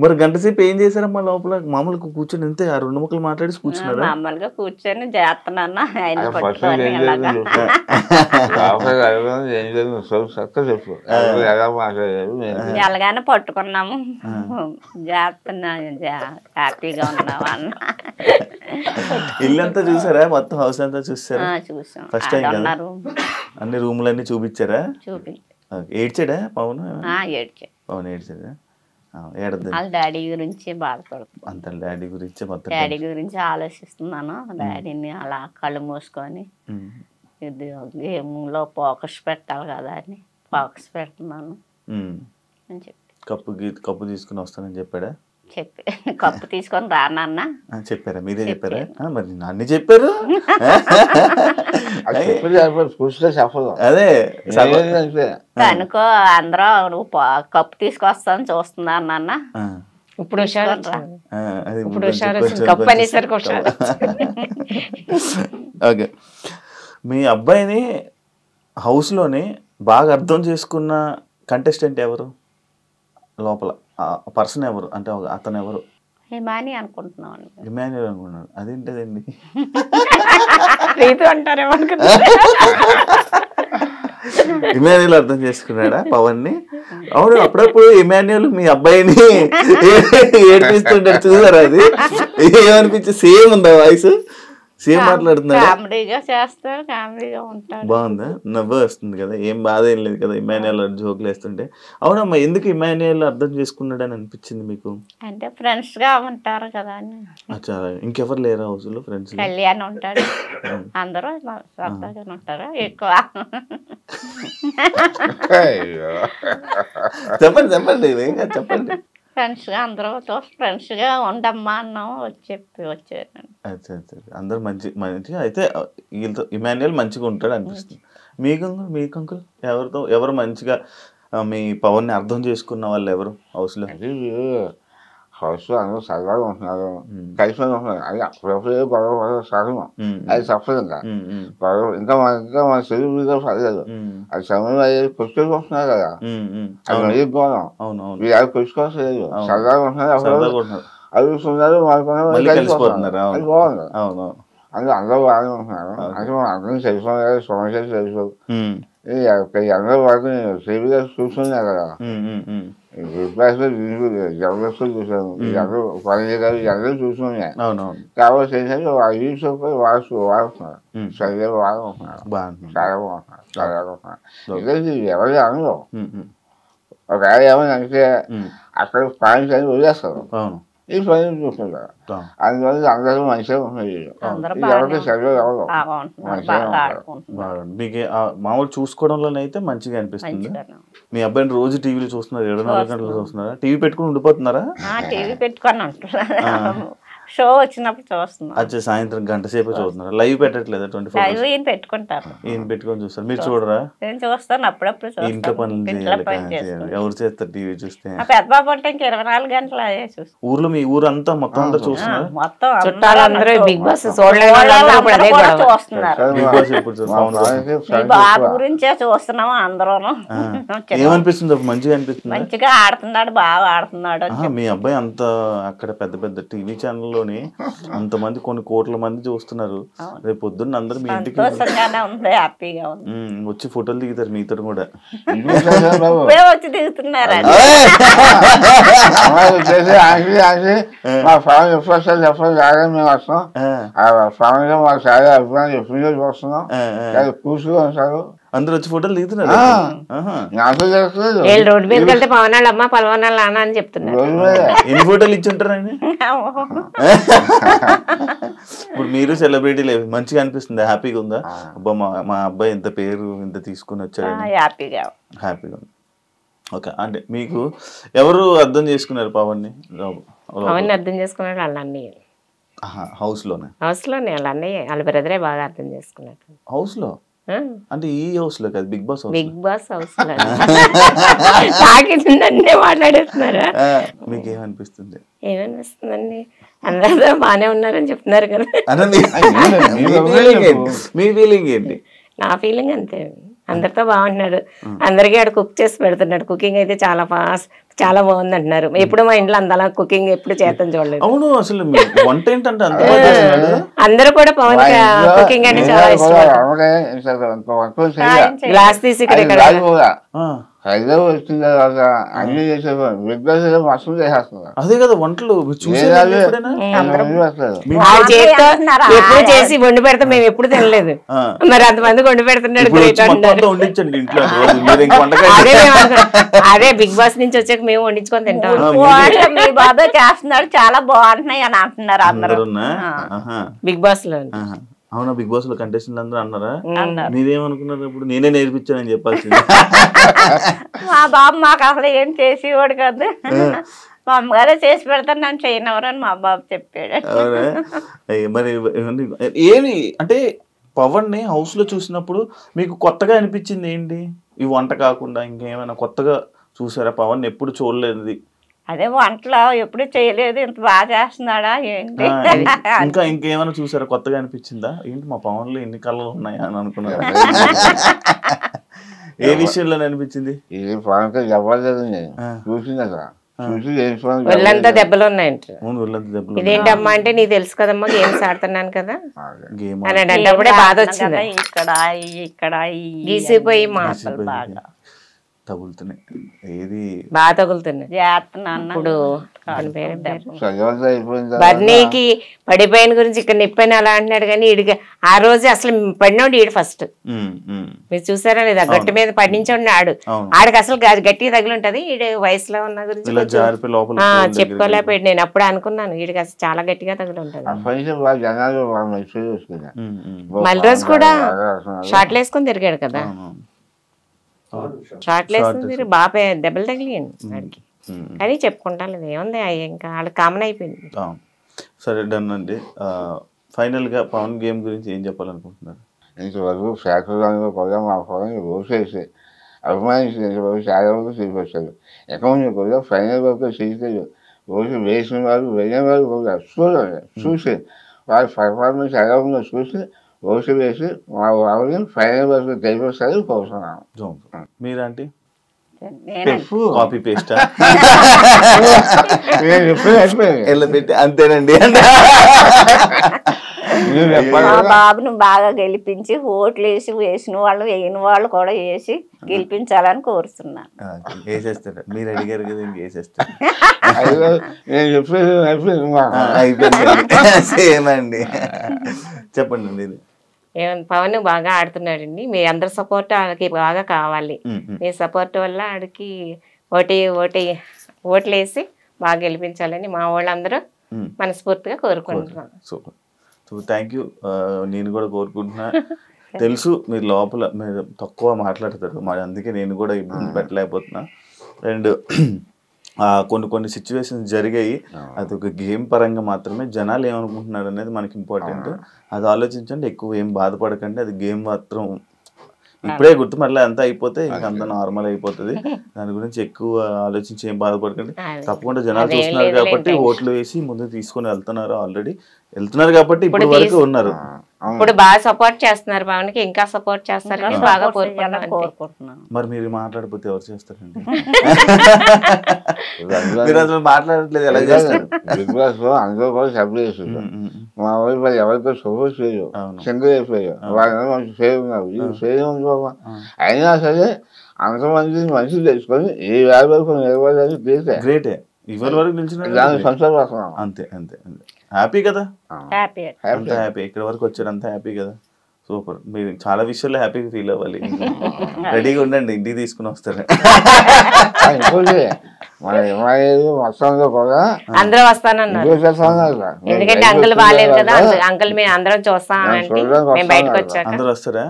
మరి గంట సేపు ఏం చేశారమ్మా లోపల? మామూలుగా కూర్చొని అంతే ఆ 2 ముక్కలు మాట్లాడి కూర్చున్నారా? మామూలుగా కూర్చొని చేస్తున్నాను. ఆయన ఎలాగానే పట్టుకున్నాము, చేస్తున్నాను, హ్యాపీగా ఉన్నావా అన్న. ఇల్లంతా చూసారా? మొత్తం హౌస్ అంతా చూసారా? చూసాం. ఫస్ట్ టైం కదా? అన్ని రూములన్నీ చూపించారా? ఏడ్చాడా పవన్? పవన్ ఏడ్చాడా? వాళ్ళ డాడీ గురించి బాధపడుతుంది. అంత డాడీ గురించి మొత్తం డాడీ గురించి ఆలోచిస్తున్నాను. డాడీని అలా కళ్ళు మూసుకొని ఇది గేమ్లో ఫోకస్ పెట్టాలి కదా అని ఫోకస్ పెడుతున్నాను అని చెప్పి కప్పు తీసుకుని వస్తానని చెప్పాడా? కప్పు తీసుకొని రానన్న చెప్పారా? మీరే చెప్పారా? మరి అన్ని చెప్పారు. అదే అనుకో అందరూ నువ్వు కప్పు తీసుకొస్తాను చూస్తున్నాను అన్న. ఇప్పుడు కప్పు అనేసరికి ఓకే. మీ అబ్బాయిని హౌస్లోని బాగా అర్థం చేసుకున్న కంటెస్టెంట్ ఎవరు? లోపల పర్సన్ ఎవరు? అంటే అతను ఎవరు? హిమాని అనుకుంటున్నాను. ఇమాన్యుయల్ అనుకున్నాను. అదేంటదండి? ఇమాన్యుయల్ అర్థం చేసుకున్నాడా పవన్ని? అవును, అప్పుడప్పుడు ఇమాన్యుయల్ మీ అబ్బాయిని ఏడిపిస్తుంటాడు, చూసారా? అది ఏమనిపించి సేమ్ ఉందా వాయిస్? సేమ్ మాట్లాడుతున్నాడు. కామెడీగా చేస్తాడు, కామెడీగా ఉంటాడు. బాగుందా? నవ్వు వస్తుంది కదా, ఏం బాధ ఏం లేదు కదా ఇమాన్యుయల్ జోకులు వేస్తుంటే. అవునమ్మా, ఎందుకు ఇమాన్యుయల్ అర్థం చేసుకున్నాడు అని అనిపించింది మీకు? అంటే ఫ్రెండ్స్ గా ఉంటారు కదా అని. అచ్చా, ఇంకెవరు లేరా హౌస్ లో ఫ్రెండ్స్? కళ్యాణ్ ఉంటాడు, అందరూ సరదాగా ఉంటారు ఎక్కువ. చెప్పండి చెప్పండి. ఫ్రెండ్స్ గా అందరూ ఫ్రెండ్స్ గా ఉండమ్మా అన్నాము, వచ్చారు. అందరు మంచిగా అయితే వీళ్ళతో ఇమాన్యుయల్ మంచిగా ఉంటాడు అనిపిస్తుంది. మీకు అంకుల్ ఎవరు మంచిగా మీ పవన్ ని అర్థం చేసుకున్న వాళ్ళు ఎవరు హౌస్ లో? హౌస్లో అందరూ సరదాగా ఉంటున్నారు, కలిసి ఉంటున్నారు. అది అప్పుడప్పుడు గొడవ సహజం, అది తప్పదు. గొడవ ఇంకా మన తెలుగు మీద పడలేదు. అది సమయం అయ్యేది కొట్టుకొని వస్తున్నారు కదా, అది మరీ గౌరవం. మీరు అది కొట్టుకోవట్లేదు, సరదాగా ఉంటున్నారు, అడుగుతున్నారు, కలిసిపోతున్నారు. అది బాగుంది. అందరూ బాగానే ఉంటున్నారు. అంటే మనం అందరం తెలుసుకోవాలి, సమస్యలు తెలుసు. అందరూ వాటిని టీవీగా చూస్తున్నారు కదా, జబర్దస్త్ చూసాను, అందరూ పని గారు అందరూ చూస్తున్నాయి. కాబట్టి ఏంటంటే వాడుతున్నారు, సరిగ్గా వాడుకుంటున్నారు, చాలా బాగుంటున్నారు, చాలా బాగుంటున్నారు. ఎందుకంటే ఎవరి అనరు, ఒకవేళ ఏమైనా అంటే అక్కడ పాయింట్స్ అని వదిలేస్తారు, ఈ పని చూస్తుంటారు. అందువల్ల అందరూ మంచిగా ఉంటున్నారు. ఎవరికి సరిగ్గా ఎవరు మీకు మామూలు చూసుకోవడంలోనైతే మంచిగా అనిపిస్తుంది. మీ అబ్బాయిని రోజు టీవీలో చూస్తున్నారు, 24 గంటలు చూస్తున్నారా? టీవీ పెట్టుకుని ఉండిపోతున్నారా? టీవీ పెట్టుకొని ఉంటున్నారు, షో వచ్చినప్పుడు చూస్తున్నాం. అచ్చా, సాయంత్రం గంట సేపు చూస్తున్నారు, లైవ్ పెట్టట్లేదు? 24 ఈయన పెట్టుకుంటారు, ఈయన పెట్టుకొని చూస్తారు. మీరు చూడరా? నేను చూస్తాను, అప్పుడప్పుడు ఇంట్లో పనులు చేయాలి, ఎవరు చేస్తారు టీవీ చూస్తే? పెద్ద బాబు అంటే ఇంకా 24 గంటలు అదే చూస్తాం. ఊర్లో మీ ఊరంతా మొత్తం అందరూ చూస్తున్నారు, మొత్తం చుట్టాలందరూ బిగ్ బాస్ చూస్తున్నారు. బాబు గురించే చూస్తున్నాము అందరూ. ఏమనిపిస్తుంది? మంచిగా అనిపిస్తుంది, మంచిగా ఆడుతున్నాడు, బాగా ఆడుతున్నాడు. మీ అబ్బాయి అంత అక్కడ పెద్ద పెద్ద టీవీ ఛానల్ లోని అంతమంది కొన్ని కోట్ల మంది చూస్తున్నారు. రేపు పొద్దున్న అందరు మీ ఇంటికి వచ్చి ఫోటోలు దిగుతారు మీతో కూడా. వచ్చి దిగుతున్నారు. మా ఫ్యామిలీ మేము వస్తాం, ఫ్యామిలీలో మాకు చాలా అభిప్రాయం ఎప్పుడు చూస్తున్నాం, కూర్చుని ఉంటారు, అందరు వచ్చి ఫోటోలు దిగుతున్నారు. రోడ్డు మీదకి వెళ్తే పవనాలు అమ్మ పలవనాలు నాన్న అని చెప్తున్నారు. ఎన్ని ఫోటోలు ఇచ్చి ఉంటారు ఆయన? ఇప్పుడు మీరు సెలబ్రిటీ లేదు, మంచిగా అనిపిస్తుంది, హ్యాపీగా ఉందా? అబ్బా మా అబ్బాయి ఇంత పేరు ఇంత తీసుకుని వచ్చాడు, హ్యాపీగా ఉంది. ఓకే, అంటే మీకు ఎవరు అర్థం చేసుకున్నారు పవన్ ని? అర్థం చేసుకున్నాడు వాళ్ళ అన్నయ్య హౌస్ లోనే వాళ్ళ అన్నయ్య వాళ్ళ బ్రదరే బాగా అర్థం చేసుకున్నాడు. హౌస్ లో అంటే ఈ హౌస్ లో కాదు, బిగ్ బాస్ హౌస్ లో మాట్లాడేస్తున్నారా? మీకు ఏమనిపిస్తుంది? ఏమనిపిస్తుందండి, అందరితో బాగానే ఉన్నారని చెప్తున్నారు కదా. అన్న మీ ఫీలింగ్ ఏంటి? నా ఫీలింగ్ అంతే, అందరితో బాగుంటున్నాడు. అందరికీ ఆడు కుక్ చేసి పెడుతున్నాడు. కుకింగ్ అయితే చాలా ఫాస్ట్, చాలా బాగుంది అంటున్నారు. ఎప్పుడు మా ఇంట్లో అంతలా కుకింగ్ ఎప్పుడు చేతం చూడలేదు. అవును, అసలు వంట ఏంటంటే అందరూ కూడా పవన్ కుకింగ్ అంటే చాలా ఇష్టం. గ్లాస్ తీసి ఇక్కడ హైదరాబాద్ వచ్చిన తర్వాత అన్ని చేసేవారు. బిగ్ బాస్ మస్తు చేసేస్తున్నారు. అదే కదా వంటలు ఎప్పుడు చేసి వండి పెడతాం, మేము ఎప్పుడు తినలేదు. మరి అంతమంది వండి పెడుతున్నాడు. అదే బిగ్ బాస్ నుంచి వచ్చాక మేము వండించుకొని తింటాం. మీ బాబాయ్ చేస్తున్నాడు, చాలా బాగుంటున్నాయి అని అంటున్నారు అందరూ బిగ్ బాస్ లో. అవునా, బిగ్ బాస్ లో కంటెస్టెంట్ అందరూ అన్నారా? మీరేమనుకున్నారు? ఇప్పుడు నేనే నేర్పించానని చెప్పాల్సింది. మా బాబు మాకు అసలు ఏం చేసేవాడు కాదు, మా అమ్మగారే చేసి పెడతాను, నన్ను చేయనవరు అని మా బాబు చెప్పాడు. మరి ఏమి అంటే పవన్ ని హౌస్ లో చూసినప్పుడు మీకు కొత్తగా అనిపించింది ఏంటి? ఈ వంట కాకుండా ఇంకేమైనా కొత్తగా చూసారా? పవన్ ఎప్పుడు చూడలేదు. అదే వంటలో ఎప్పుడు చేయలేదు, ఇంత బాగా చేస్తున్నాడా ఏంటి? ఇంకా ఇంకేమైనా చూసారా? కొత్తగా అనిపించిందా? ఏంటి మా పవన్ లో ఎన్ని కళలు ఉన్నాయా అని అనుకున్నారు? ఏ విషయంలో అనిపించింది? ఇది పవన్ చెప్పలేదు, చూసిందా ఒళ్ళంతా దెబ్బలు ఉన్నాయంట. ఇదేంటమ్మా అంటే నీకు తెలుసు కదమ్మా, గేమ్స్ ఆడుతున్నాను కదా అని అంటే బాధ వచ్చింది. ఇక్కడ గీసిపోయి మాటలు బాగా తగులుతున్నాయి. ఏది బాగా తగులుతున్నాయి. ఇప్పుడు బర్నీకి పడిపోయిన గురించి ఇక్కడ నిప్పని అలా అంటున్నాడు, కానీ ఈడికి ఆ రోజు అసలు పడినోడు ఈడు ఫస్ట్. మీరు చూసారా లేదా? గట్టి మీద పడించండి ఆడు, ఆడికి అసలు గట్టిగా తగిలి ఉంటది. ఈడు వయసులో ఉన్న గురించి చెప్పుకోలేకపోయాడు. నేను అప్పుడు అనుకున్నాను ఈడికి అసలు చాలా గట్టిగా తగిలి ఉంటది. మళ్ళీ రోజు కూడా షార్ట్లు వేసుకొని తిరిగాడు కదా, షార్ట్లు వేసుకుని బాగా దెబ్బలు తగిలియండి వాడికి. కానీ చెప్పుకుంటా లేదు, ఏముంది ఇంకా వాళ్ళకి కామన్ అయిపోయింది. సరే డన్ అండి. ఫైనల్ గా పవన్ గేమ్ గురించి ఏం చెప్పాలనుకుంటున్నారు? ఇంతవరకు శాఖలో కూడా మా పవన్ రోజేసి అభిమానించి చాలా వరకు తీసుకొచ్చారు. అకౌంట్ కూడా ఫైనల్ వరకు చేసేది. రోజు వేసిన వారు వెళ్ళిన వారు కూడా చూసి వారి పర్ఫార్మెన్స్ ఎలా ఉందో చూసి ఓటు వేసి మా వాళ్ళని ఫైనల్ వరకు తెలిపిస్తారు కోరుతున్నాను. మీరంటే కాపీ పేస్ట్ అంతేనండి. మా బాబును బాగా గెలిపించి ఓట్లు వేసిన వాళ్ళు వేయని వాళ్ళు కూడా వేసి గెలిపించాలని కోరుతున్నాను. వేసేస్తారు, మీరు అడిగారు కదా, వేసేస్తారు. సేమండి. చెప్పండి మీరు. పవన్ బాగా ఆడుతున్నాడండి, మీ అందరి సపోర్ట్ ఆడికి బాగా కావాలి. మీ సపోర్ట్ వల్ల ఆడికి ఓట్లు వేసి బాగా గెలిపించాలని మా వాళ్ళందరూ మనస్ఫూర్తిగా కోరుకుంటున్నాం. Super super, thank you. నేను కూడా కోరుకుంటున్నా. తెలుసు మీరు లోపల మీరు తక్కువ మాట్లాడతారు, మరి అందుకే నేను కూడా ఇబ్బంది పెట్టలేకపోతున్నా. అండ్ కొన్ని సిచ్యువేషన్స్ జరిగాయి, అది ఒక గేమ్ పరంగా మాత్రమే. జనాలు ఏమనుకుంటున్నారు అనేది మనకి ఇంపార్టెంట్. అది ఆలోచించండి, ఎక్కువ ఏం బాధపడకండి. అది గేమ్ మాత్రం ఇప్పుడే గుర్తు, మళ్ళీ అంతా అయిపోతే ఇంకా అంతా నార్మల్ అయిపోతుంది. దాని గురించి ఎక్కువ ఆలోచించి ఏం బాధపడకండి. తప్పకుండా జనాలు చూస్తున్నారు కాబట్టి ఓట్లు వేసి ముందు తీసుకొని వెళ్తున్నారు, ఆల్రెడీ వెళ్తున్నారు కాబట్టి ఇప్పుడు వరకు ఉన్నారు. ఇప్పుడు బాగా సపోర్ట్ చేస్తున్నారు పవన్ కి, ఇంకా సపోర్ట్ చేస్తారు బాగా కోరుకుంటున్నాను. మరి మీరు మాట్లాడకపోతే ఎవరు చేస్తారండి? మీరు అసలు మాట్లాడట్లేదు, ఎలా చేస్తారు? బిగ్ బాస్ లో అందరూ కూడా సప్లై చేస్తున్నారు. మా వైపు ఎవరితో సపోర్ట్ చేయరు, సింగిల్ అయిపోయారు. వాళ్ళ ఫేర్ ఉన్నారు, ఇది ఫేర్ ఉంది బాబా. అయినా సరే అంతమంది మనుషులు తెచ్చుకొని ఈ వేల వరకు నిలబడాలని గ్రేటే. ఇవాళ వరకు నిలిచిన సంతోషపడుతున్నాం. అంతే అంతే అంతే, హ్యాపీ కదా, హ్యాపీ. హ్యాపీ. ఇక్కడ వరకు వచ్చారు, అంతా హ్యాపీ కదా. సూపర్. మీరు చాలా విషయాల్లో హ్యాపీగా ఫీల్ అవ్వాలి. రెడీగా ఉండండి, ఇంటికి తీసుకుని వస్తారు. అందరూ వస్తానన్నారు, ఎందుకంటే అంకుల్ బాగాలేదు కదా, అంకుల్ మేము అందరం చూస్తామంటే మేము బయటకు వచ్చాక అందరూ వస్తారా?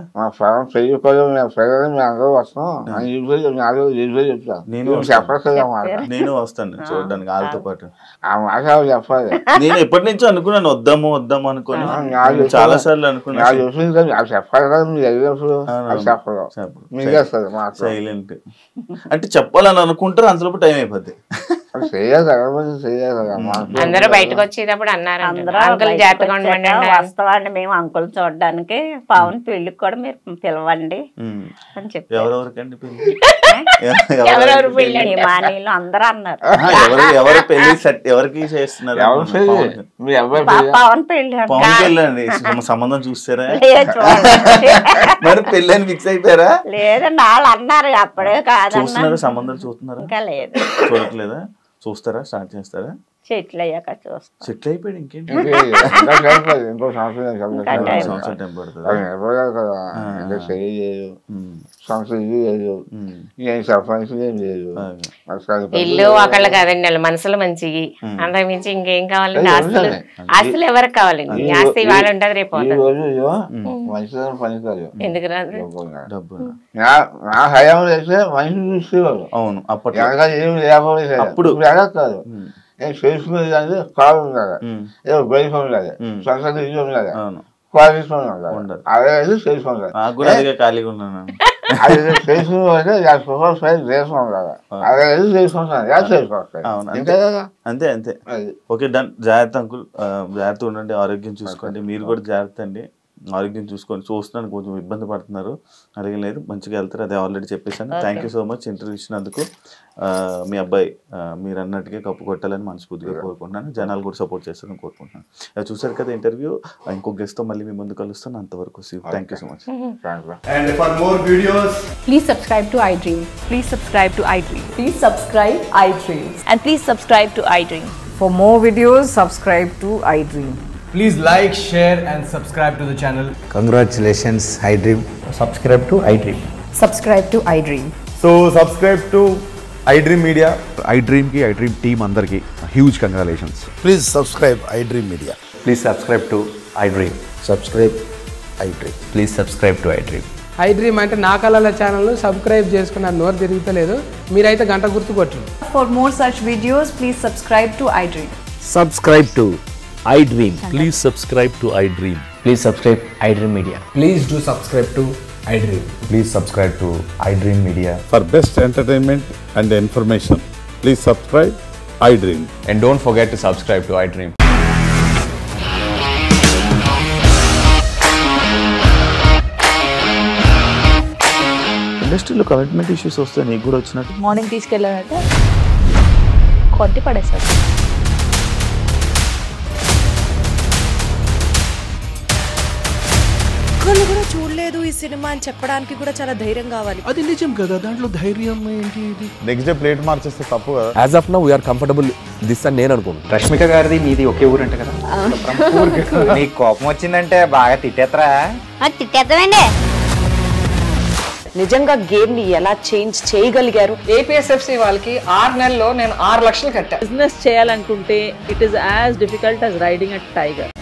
నేను వస్తాను చూడడానికి వాళ్ళతో పాటు. చెప్పాలి. నేను ఎప్పటి నుంచో అనుకున్నాను వద్దాము అనుకుని, చాలా సార్లు అనుకున్నాను. సైలెంట్ అంటే చెప్పాలని అనుకుంటారు, అంతలోపు టైం అయిపోద్ది. చెయ్యాలి కదా చెయ్యాలి కదా అందరూ బయటకు వచ్చేటప్పుడు అన్నారు అందరూ అంకుల్ జాగ్రత్తగా ఉండండి వస్తామండి మేము అంకుల్ చూడడానికి పవన్ పెళ్లికి కూడా మీరు పిలవండి అని చెప్పి ఎవరెవరికండి ఎవరెవరు పెళ్లి హిమానీలు అందరూ అన్నారు. ఎవరు పెళ్లి ఎవరికి చేస్తున్నారు? పవన్ పెళ్లి పవన్ పెళ్లి అండి. సంబంధం చూస్తారా? మరి పెళ్లి అని ఫిక్స్ అయిపోయారా? లేదండి వాళ్ళు అన్నారు అప్పుడే కాదన్నారు. సంబంధాలు చూస్తున్నారా? ఇంకా లేదు. చూడట్లేదా? చూస్తారా? స్టార్ట్ చేస్తారా? చెట్లు అయ్యాక చూస్తాం. సెటిల్ అయిపోయాడు ఇంకేంటి? ఇంకో సంవత్సరం టైం పడుతుంది. ఇల్లు ఒకళ్ళు కాదండి వాళ్ళ మనసులు మంచివి అంతకు మించి ఇంకేం కావాలండి? ఆస్తులు ఆస్తులు ఎవరికి కావాలండి? ఆస్తి వాళ్ళు ఉంటుంది రేపు ఎందుకు రాదు? నా హయాంలో అయితే మనిషి చూసేవాళ్ళు. అవును అప్పట్లో ఏమి లేకపోతే అప్పుడు కాదు చేసుకునేది అంటే కాలు ఉండాలి, ఏదో బయట ఉండాలి, సొంత ఇల్లు ఉండాలి, క్వాలిటీ ఉండాలి. అదే చేసుకుంటారు. ఖాళీగా ఉన్నాను అది చేసుకుంటే దేశం ఉండాలి. అదే చేసుకుంటాను అంతే కదా. అంతే అంతే. Okay done. జాగ్రత్త అంకుల్, జాగ్రత్త ఉండండి, ఆరోగ్యం చూసుకోండి. మీరు కూడా జాగ్రత్త అండి, ఆరోగ్యం చూసుకోండి. చూస్తున్నాను కొంచెం ఇబ్బంది పడుతున్నారు, అలాగే లేదు మంచిగా వెళ్తారు, అదే ఆల్రెడీ చెప్పేశాను. Thank you so much interview ఇచ్చినందుకు. మీ అబ్బాయి మీరు అన్నట్టుగా కప్పు కొట్టాలని మనస్ఫూర్తిగా కోరుకుంటున్నాను. జనాలు కూడా సపోర్ట్ చేస్తారని కోరుకుంటున్నాను. చూసారు కదా ఇంటర్వ్యూ. ఇంకో గెస్ట్తో మళ్ళీ మీ ముందు కలుస్తాను. అంతవరకు thank you so much. And for more videos, please subscribe to iDream. Please subscribe to iDream. Please subscribe iDream. And please subscribe to iDream. For more videos, subscribe to iDream. please like, share and subscribe to the channel. Congratulations, iDream. Subscribe to iDream. Subscribe to iDream. So subscribe to iDream Media. iDream ki iDream team andarki huge congratulations. Please subscribe iDream Media. Please subscribe to iDream. Subscribe iDream. Please subscribe to iDream. iDream అంటే నా కళల channel subscribe చేసుకున్నారు, నోరు తిరుగుతలేదు, మీరైతే గంట గుర్తు కొట్టండి. For more such videos, please subscribe to iDream. Subscribe to iDream. Please subscribe to iDream. Please subscribe iDream Media. Please do subscribe to iDream. Please subscribe to iDream Media. For best entertainment and information, please subscribe iDream. And don't forget to subscribe to iDream. ఇండస్ట్రీలో commitment issues వస్తే నీకు కూడా వచ్చినట్టు? Morning తీసుకెళ్ళాలంటే కొట్టి పడేసాడు. ఒక్కళ్ళు కూడా చూడలేదు ఈ సినిమా అని చెప్పడానికి కూడా చాలా ధైర్యం కావాలి. అది నిజం కదా, దాంట్లో ధైర్యం ఏంటి? ఇది నెక్స్ట్ డే ప్లేట్ మార్చేస్తే తప్పు కదా. As of now we're comfortable this అని నేను అనుకుంటున్నాను. రష్మిక గారిది మీది ఒకే ఊరు అంట కదా. నీకు కోపం వచ్చిందంటే బాగా తిట్టేత్తరా? తిట్టేద్దామండి. నిజంగా గేమ్ ని ఎలా చేంజ్ చేయగలిగారు? ఏపీఎస్ఎఫ్సి వాళ్ళకి 6 నెలల్లో నేను 6 లక్షలు కట్టా. బిజినెస్ చేయాలనుకుంటే it is as difficult as riding a tiger.